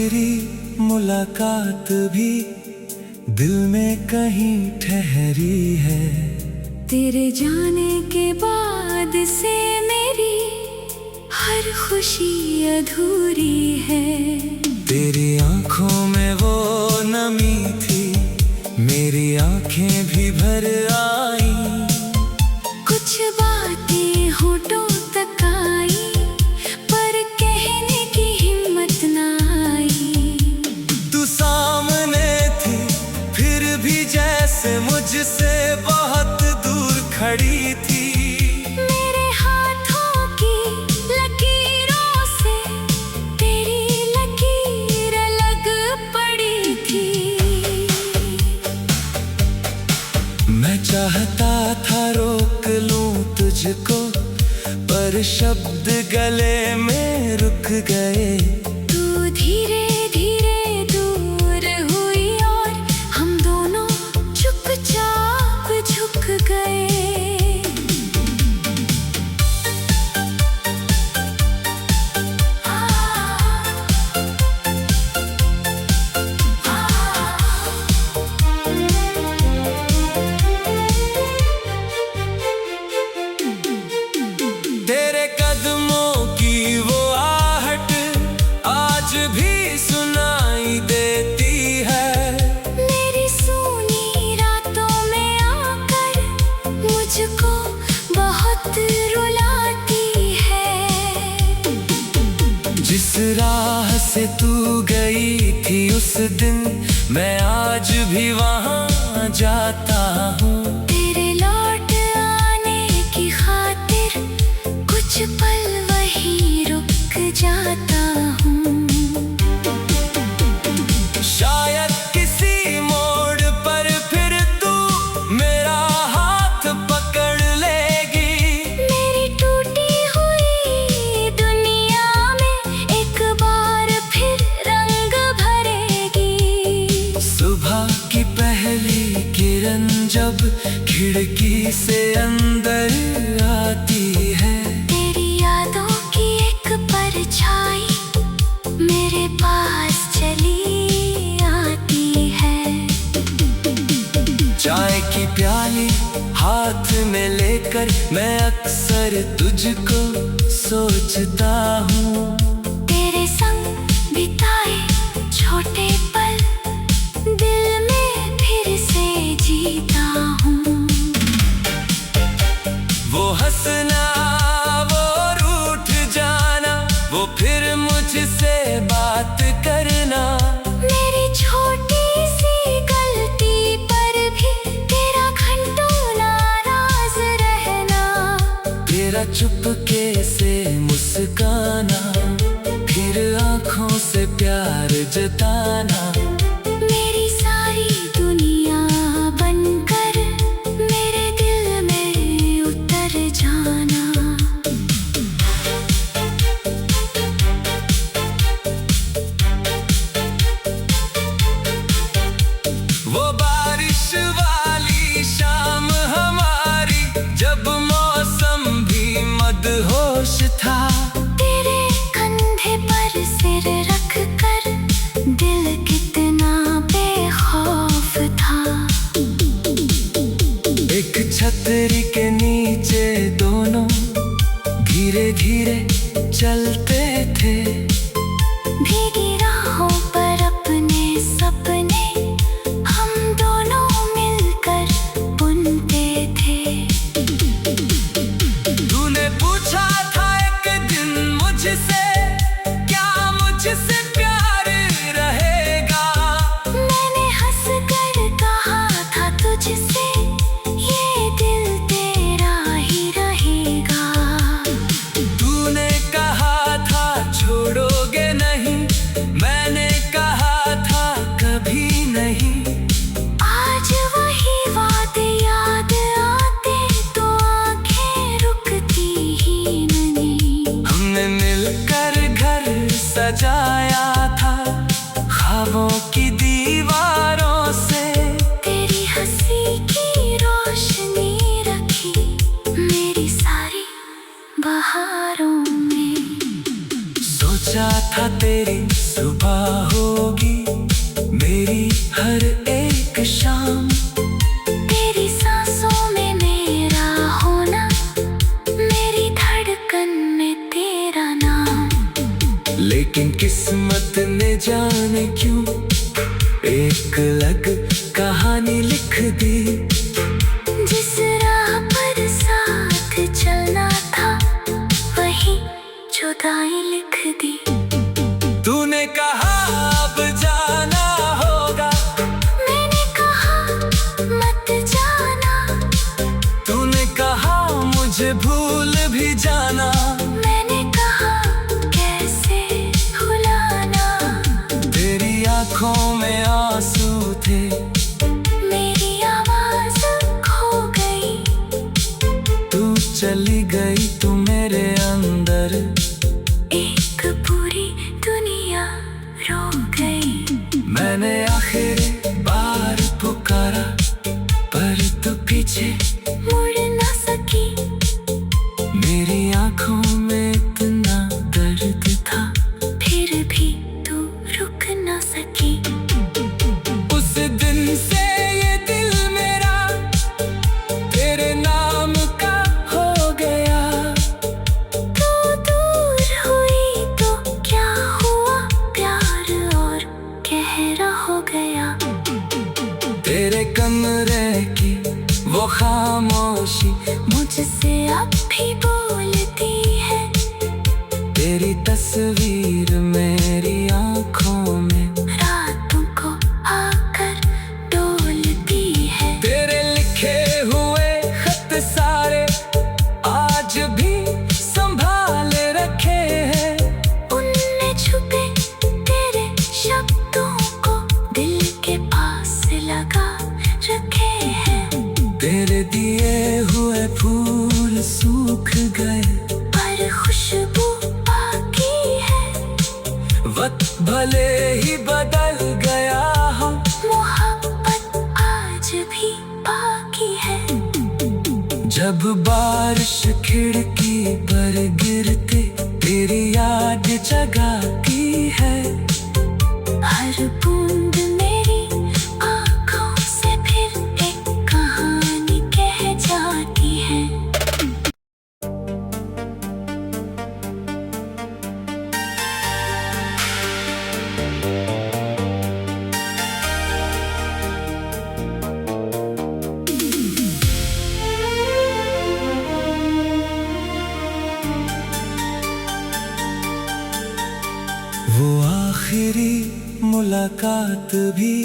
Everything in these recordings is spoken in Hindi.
आखिरी मुलाकात भी दिल में कहीं ठहरी है। तेरे जाने के बाद से मेरी हर खुशी अधूरी है। तेरी आंखों में वो नमी थी, मेरी आंखें भी भर आई। कुछ बातें होठों तक आई, पर कहने की हिम्मत ना आई। तू सामने थी फिर भी जैसे मुझसे बहुत दूर खड़ी थी। मेरे हाथों की लकीरों से तेरी लकीर अलग पड़ी थी। मैं चाहता था रोक लूं तुझको, पर शब्द गले में रुक गए। तू धीरे धीरे दूर हुई और हम दोनों चुपचाप झुक गए। तेरे कदमों की वो आहट आज भी सुनाई देती है। मेरी सूनी रातों में आकर मुझको बहुत रुलाती है। जिस राह से तू गई थी उस दिन मैं आज भी वहां जाता हूँ। तेरे लौट आने की खातिर कुछ पल वहीं रुक जाता हूँ। शायद किसी मोड़ पर फिर तू मेरा हाथ पकड़ लेगी। मेरी टूटी हुई दुनिया में एक बार फिर रंग भरेगी। सुबह की पहली किरण जब खिड़की से अंदर आती है। तेरी यादों की एक परछाई मेरे पास चली आती है। चाय की प्याली हाथ में लेकर मैं अक्सर तुझको सोचता हूँ। तेरे संग बिताए छोटे पल दिल में फिर से जीता हूँ। वो हंसना, वो रूठ जाना, वो फिर मुझसे बात करना। मेरी छोटी सी गलती पर भी तेरा घंटों नाराज रहना। तेरा चुपके से मुस्काना, फिर आंखों से प्यार जताना। मेरी सारी दुनिया बनकर मेरे दिल में उतर जाना। वो बारिश वाली शाम हमारी जब मौसम भी मदहोश था। तेरे कंधे पर सिर रख कर दिल कितना बेखौफ था। एक छतरी के नीचे दोनों धीरे धीरे चलते थे। भीगी राहों पर अपने सपने हम दोनों मिलकर बुनते थे। तूने पूछा था एक दिन मुझसे, क्या मुझसे प्यार रहेगा। मैंने हंस कर कहा था तुझसे, ये दिल तेरा ही रहेगा। तूने कहा था छोड़ोगे नहीं, मैंने कहा था कभी नहीं। आज वही वादे याद आते तो आंखें रुकती ही नहीं। हमने मिलकर घर सजाया था ख्वाबों की दीवारों से। तेरी हंसी की रोशनी रखी मेरी सारी बहारों में। सोचा सोचा था तेरी सुबह होगी मेरी हर एक शाम। तेरी सांसों में मेरा होना, मेरी धड़कन में तेरा नाम। लेकिन किस्मत ने जाने क्यों एक अलग कहानी लिख दी। जिस राह पर साथ चलना था वही जुदाई लिख दी। तूने कहा अब जाना होगा, मैंने कहा मत जाना। तूने कहा मुझे भूल भी जाना, मैंने कहा कैसे भुलाना। तेरी आंखों में आंसू थे, मेरी आवाज खो गई। तू चली गई तू मेरे अंदर, एक पूरी दुनिया रो गई। मैंने आखिरी बार पुकारा पर तू पीछे मुड़ ना सकी। मेरी आंखों में इतना दर्द था, फिर भी तू रुक ना सकी। उस दिन से ये दिल मेरा तेरे नाम का हो गया। तू दूर हुई तो क्या हुआ, प्यार और गहरा हो गया। तेरे कमरे की वो खामोशी मुझसे अब भी बोलती है। तेरी तस्वीर मेरी आंखों में रातों को आकर डोलती है। तेरे लिखे हुए खत सारे आज भी संभाल रखे हैं। उनने छुपे तेरे शब्दों को दिल के पास लगा रखे हैं। तेरे दिए हुए फूल सूख गए पर खुशबू बाकी है। वक्त भले ही बदल गया हो, मोहब्बत आज भी बाकी है। जब बारिश खिड़की पर गिरते तेरी याद जगाती है। हर बूंद मेरी आँखों से फिर एक कहानी कह जाती है। वो आखिरी मुलाकात भी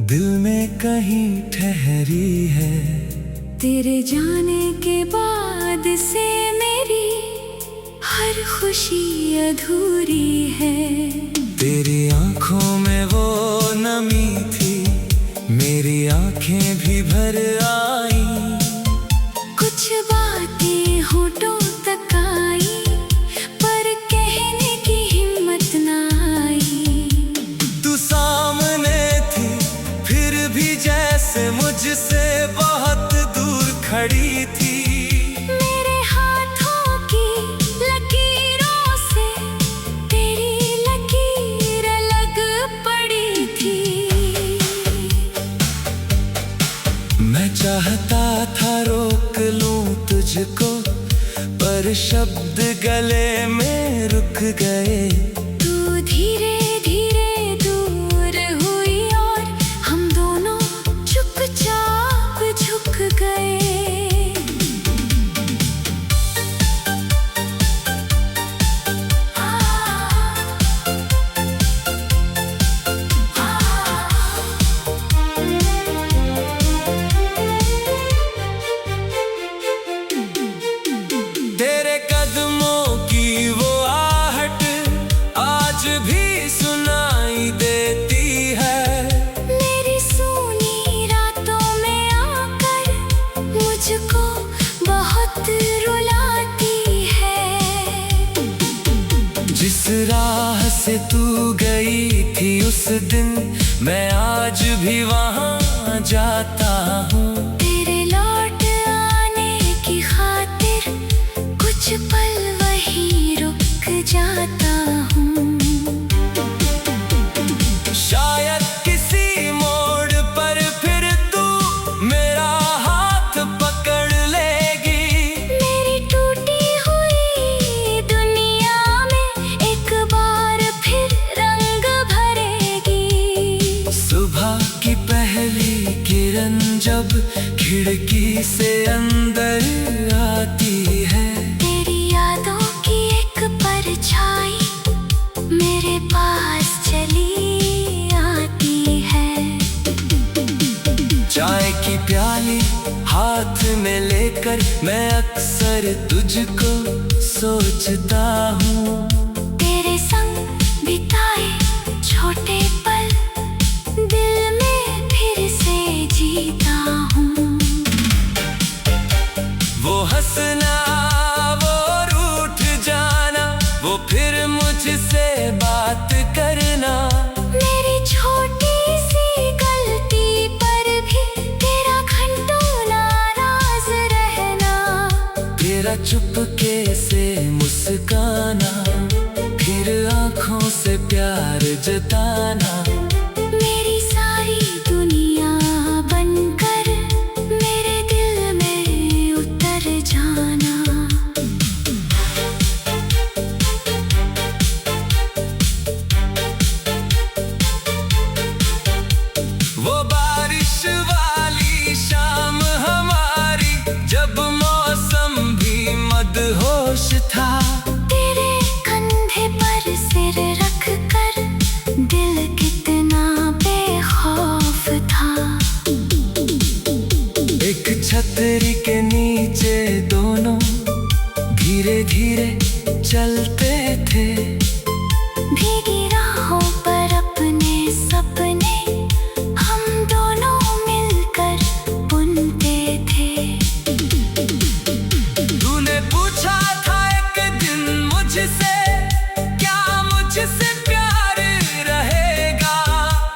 दिल में कहीं ठहरी है। तेरे जाने के बाद से मेरी हर खुशी अधूरी है। तेरी आंखों में वो नमी थी, मेरी आंखें भी भर आई। कुछ बातें होठों तक आई पर कहने की हिम्मत ना आई। तू सामने थी फिर भी जैसे मुझसे बहुत दूर खड़ी थी। मेरे हाथों की लकीरों से तेरी लकीर अलग पड़ी थी। मैं चाहता था रोक लूं तुझको पर शब्द गले में रुक गए। तू धीरे धीरे दूर हुई और हम दोनों चुपचाप झुक गए। तेरे कदमों की वो आहट आज भी सुनाई देती है। मेरी सूनी रातों में आकर मुझको बहुत रुलाती है। जिस राह से तू गई थी उस दिन मैं आज भी वहाँ जाता हूँ। तेरे लौट आने की खातिर कुछ पल वहीं रुक जाता हूँ। खिड़की से अंदर आती है। तेरी यादों की एक परछाई मेरे पास चली आती है। चाय की प्याली हाथ में लेकर मैं अक्सर तुझको सोचता हूँ। तेरे संग बिताए छोटे पल दिल में फिर से जीता हूँ। वो हंसना, वो रूठ जाना, वो फिर मुझसे बात करना। मेरी छोटी सी गलती पर भी तेरा घंटों नाराज रहना। तेरा चुपके से मुस्काना, फिर आँखों से प्यार जताना। मेरी सारी दुनिया बनकर मेरे दिल में उतर जाना। वो बारिश वाली शाम हमारी, जब मौसम भी मदहोश था। तेरे कंधे पर सिर रख कर दिल कितना बेखौफ था। एक छतरी के नीचे दोनों धीरे धीरे चलते थे। भीगी राहों पर अपने सपने हम दोनों मिलकर बुनते थे। तूने पूछा था एक दिन मुझसे, क्या मुझसे प्यार रहेगा?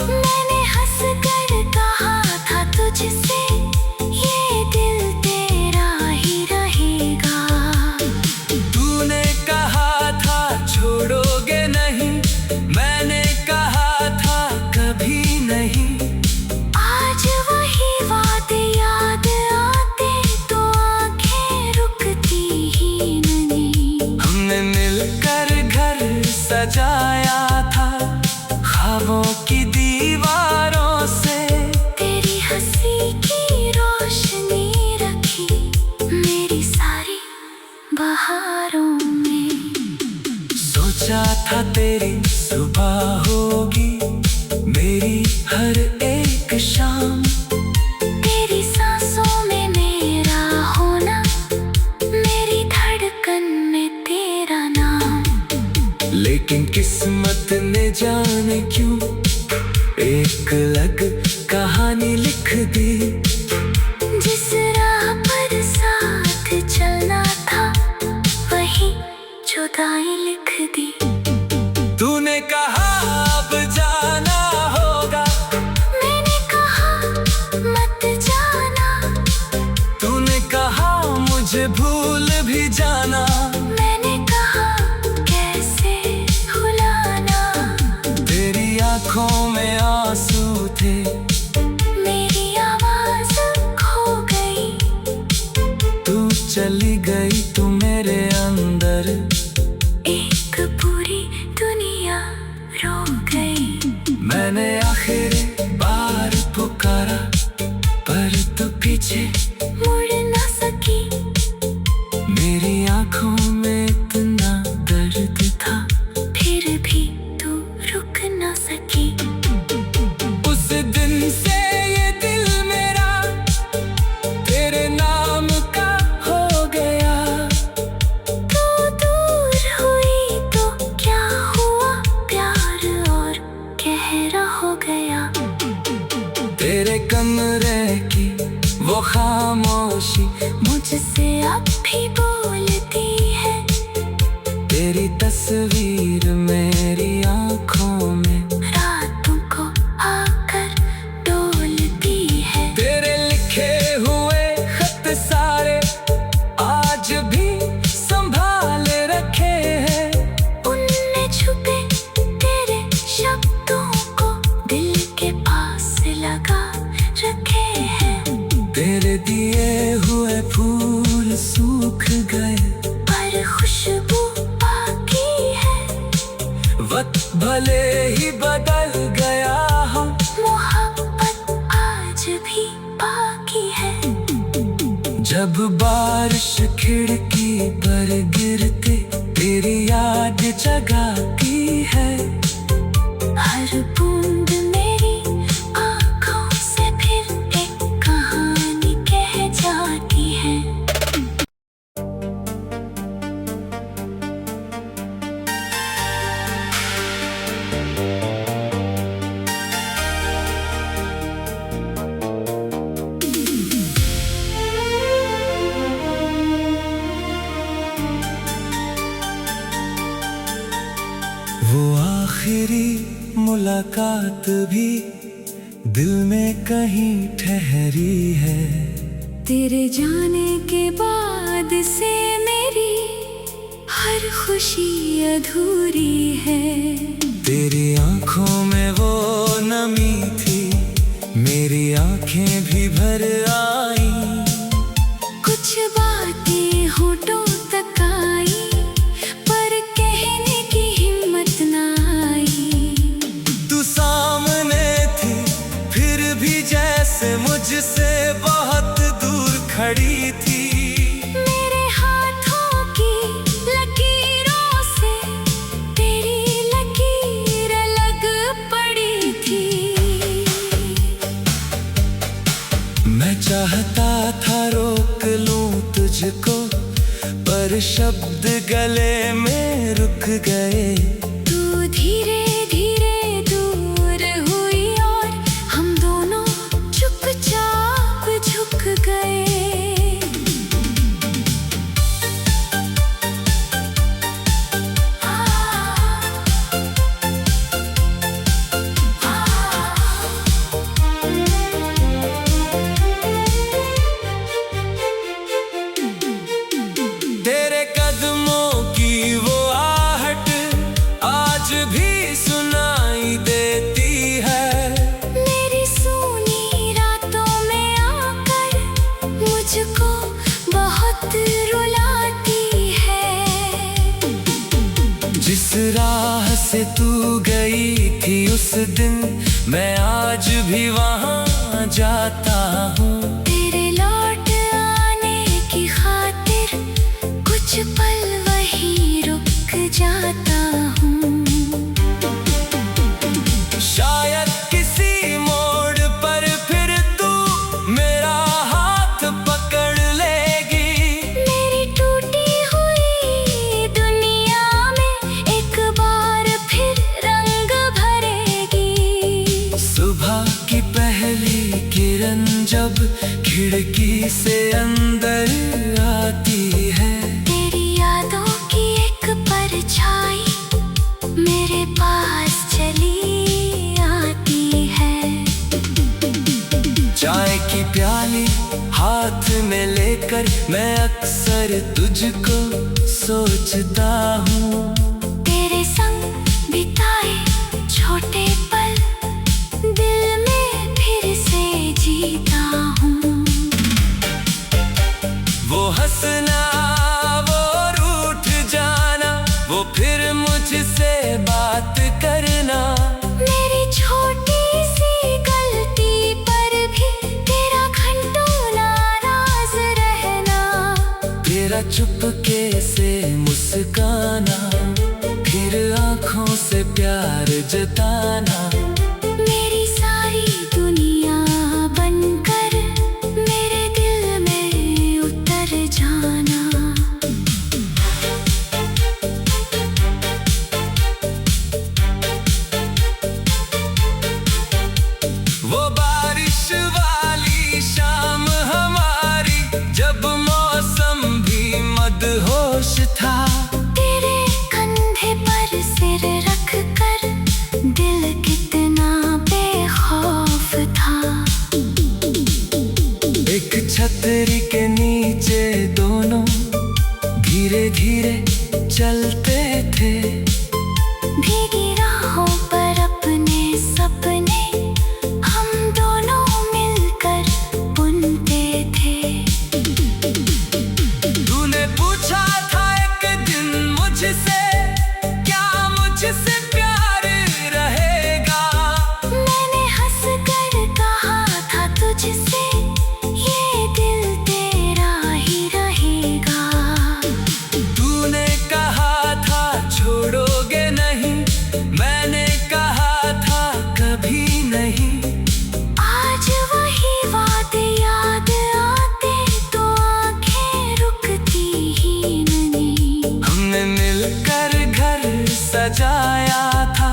मैंने हंसकर कहा था तुझसे, ये दिल तेरा ही रहेगा। तूने कहा था छोड़ोगे नहीं, मैंने कहा था कभी नहीं। आज वही वादे याद आते तो आंखें रुकती ही नहीं। हमने मिलकर घर सजाया था ख्वाबों की दीवारों से। तेरी हंसी की रोशनी रखी मेरी सारी बहारों में। सोचा था तेरी सुबह होगी, मेरी हर एक शाम। तेरी सांसों में मेरा होना, मेरी धड़कन में तेरा नाम। लेकिन किस्मत ने जाने क्यों एक अलग कहानी लिख दी। जिस राह पर साथ चलना था वही जुदाई लिख दी। तूने कहा अब जाना होगा, मैंने कहा मत जाना। तूने कहा मुझे भूल भी जाना। मैंने कहा कैसे भुलाना। तेरी आंखों में आंसू थे, मेरी आवाज खो गई। तू चली गई तू मेरे अंदर। एक पूरी दुनिया रो गई। मैंने आखिरी बार पुकारा पर तू पीछे मुड़ ना सकी। मेरी आंखों में इतना दर्द था, फिर भी तू रुक ना सकी। उस दिन से ये दिल मेरा तेरे नाम का हो गया। तू दूर हुई तो क्या हुआ, प्यार और गहरा हो गया। तेरे कमरे की वो खामोशी मुझसे अब भी बोलती है। तेरी तस्वीर मेरी आंखों में रातों को आकर डोलती है। तेरे लिखे हुए खत सारे आज भी संभाल रखे हैं। उनमें छुपे तेरे शब्दों को दिल के पास लगा रखे हैं। तेरे दिए हुए फूल सूख गए पर खुशबू बाकी है। वक्त भले ही बदल गया हो, मोहब्बत आज भी बाकी है। जब बारिश खिड़की पर गिरते तेरी याद जगाती है। हर बूंद मेरी आँखों से फिर एक कहानी कह जाती है। वो आखिरी मुलाकात भी दिल में कहीं ठहरी है। तेरे जाने के बाद से मेरी हर खुशी अधूरी है। तेरी आंखों में वो नमी थी, मेरी आंखें भी भर आई। कुछ बातें होठों तक आई, पर कहने की हिम्मत ना आई। तू सामने थी फिर भी जैसे मुझसे बहुत दूर खड़ी थी। मेरे हाथों की लकीरों से तेरी लकीर अलग पड़ी थी। मैं चाहता था रोक लूं तुझको, पर शब्द गले में रुक गए। तू धीरे धीरे दूर हुई और हम दोनों चुपचाप झुक गए। तेरे कदमों की वो आहट आज भी सुनाई देती है। मेरी सूनी रातों में आकर मुझको बहुत रुलाती है। जिस राह से तू गई थी उस दिन, मैं आज भी वहाँ जाता हूँ। तेरे लौट आने की खातिर कुछ पल वहीं रुक जाता हूँ। शायद किसी मोड़ पर फिर तू मेरा हाथ पकड़ लेगी। मेरी टूटी हुई दुनिया में एक बार फिर रंग भरेगी। सुबह की पहली किरण जब खिड़की से अंदर आती है। तेरी यादों की एक परछाई मेरे पास चली आती है। चाय की प्याली हाथ में लेकर मैं अक्सर तुझको सोचता हूँ। तेरे संग बिताए छोटे पल दिल में फिर से जीता हूँ। वो हंसना, वो रूठ जाना, वो फिर मुझसे बात करना। मेरी छोटी सी गलती पर भी तेरा घंटों नाराज रहना। तेरा चुपके से मुस्काना, फिर आंखों से प्यार जताना। मेरी सारी दुनिया बनकर मेरे दिल में उतर जाना। वो बारिश वाली शाम हमारी, जब मौसम भी मदहोश था। तेरे कंधे पर सिर रख कर दिल कितना बेखौफ था। एक छतरी के नीचे दोनों धीरे धीरे चलते थे। भीगी राहों पर अपने सपने हम दोनों मिलकर बुनते थे। तूने पूछा था एक दिन मुझसे, क्या मुझसे प्यार रहेगा। मैंने हंस कर कहा था तुझसे, ये दिल तेरा सजाया था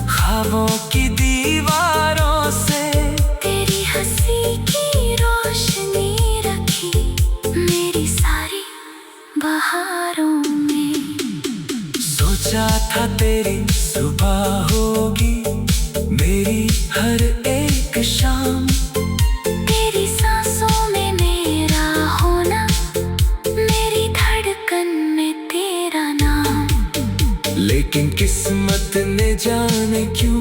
ख्वाबों की दीवारों से। तेरी हंसी की रोशनी रखी मेरी सारी बहारों में। सोचा था तेरी सुबह होगी मेरी हर एक शाम। तेरी सांसों में मेरा होना, मेरी धड़कन में तेरा नाम। लेकिन किस्मत ने जाने क्यों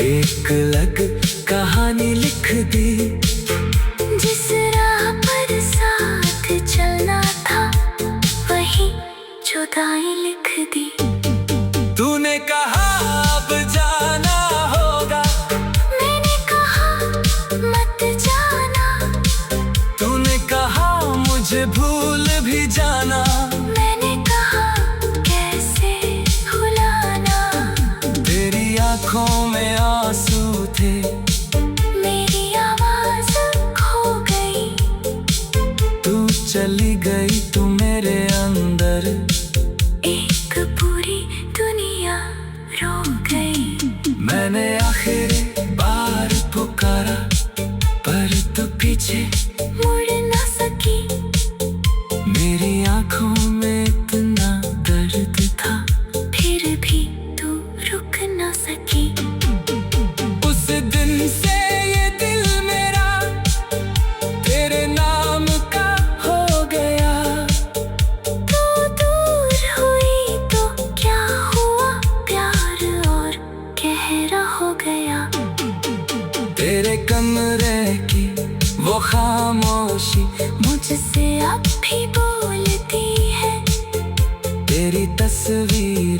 एक अलग कहानी लिख दी। जिस राह पर साथ चलना था वही जुदाई लिख दी। तूने कहा अब जाना होगा, मैंने कहा मत जाना। तूने कहा मुझे भूल भी जाना। मैंने कहा कैसे भुलाना। तेरी आंखों में आंसू थे, मेरी आवाज खो गई। तू चली गई तू मेरे अंदर। एक पूरी दुनिया रो गई। मैंने आखिरी बार पुकारा पर तू पीछे मुड़ ना सकी। मेरी आंखों में इतना दर्द था फिर भी तू रुक ना सकी। उस दिन से ये दिल मेरा तेरे नाम का हो गया। तू दूर हुई तो क्या हुआ, प्यार और गहरा हो गया। तेरे कमरे की वो खामोशी मुझसे अब भी बोलती है। तेरी तस्वीर